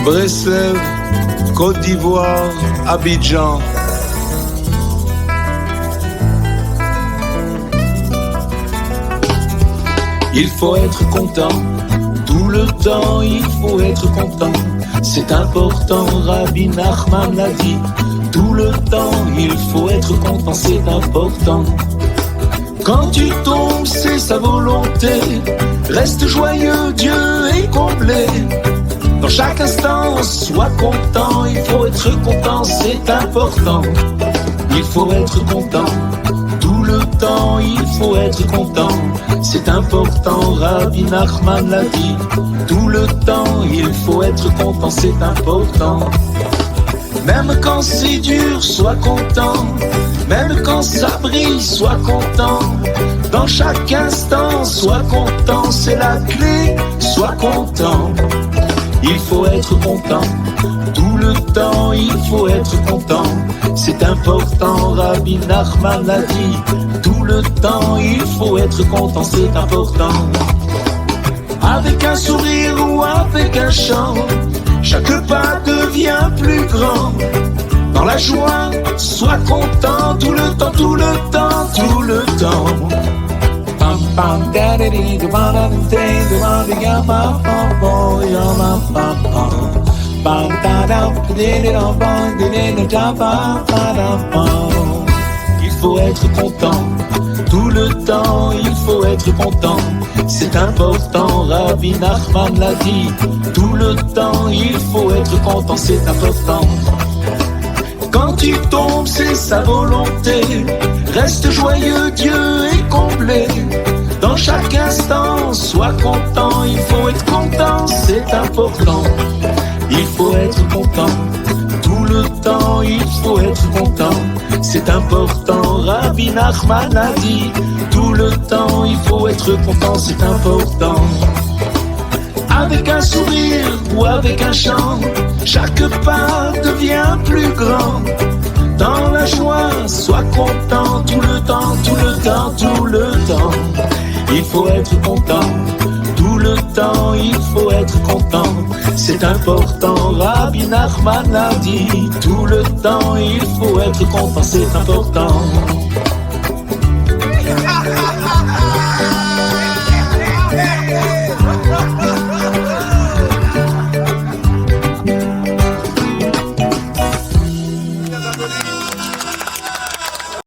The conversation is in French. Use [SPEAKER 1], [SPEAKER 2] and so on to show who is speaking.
[SPEAKER 1] Breslev, Côte d'Ivoire, Abidjan. Il faut être content, tout le temps il faut être content. C'est important, Rabbi Nachman l'a dit. Tout le temps il faut être content, c'est important. Quand tu tombes, c'est sa volonté. Reste joyeux, Dieu est complet. Dans chaque instant, sois content. Il faut être content, c'est important. Il faut être content. Tout le temps, il faut être content. C'est important, Rabbi Nachman l'a dit. Tout le temps, il faut être content, c'est important. Même quand c'est dur, sois content. Même quand ça brille, sois content. Dans chaque instant, sois content. C'est la clé, sois content. Il faut être content. Tout le temps, il faut être content. C'est important, Rabbi Nachman l'a dit. Tout le temps, il faut être content, c'est important. Avec un sourire ou avec un chant, chaque pas devient plus grand. Dans la joie, sois content tout le temps, tout le temps, tout le temps. Pam pam daddy the one of the day the one the yama pam yama pam pam pam da da did it all bang did it java pam. Il faut être content tout le temps, il faut être content. C'est important, Rabbi Nachman l'a dit. Tout le temps, il faut être content, c'est important. Quand tu tombes, c'est sa volonté. Reste joyeux, Dieu est complet. Dans chaque instant, sois content. Il faut être content, c'est important. Il faut être content. Tout le temps, il faut être content. C'est important, Rabbi Nachman. Nachman a dit, tout le temps il faut être content, c'est important. Avec un sourire ou avec un chant, chaque pas devient plus grand. Dans la joie, sois content tout le temps, tout le temps, tout le temps. Il faut être content, tout le temps, il faut être content. C'est important, Rabbi Nachman l'a dit. Tout le temps, il faut être content, c'est important.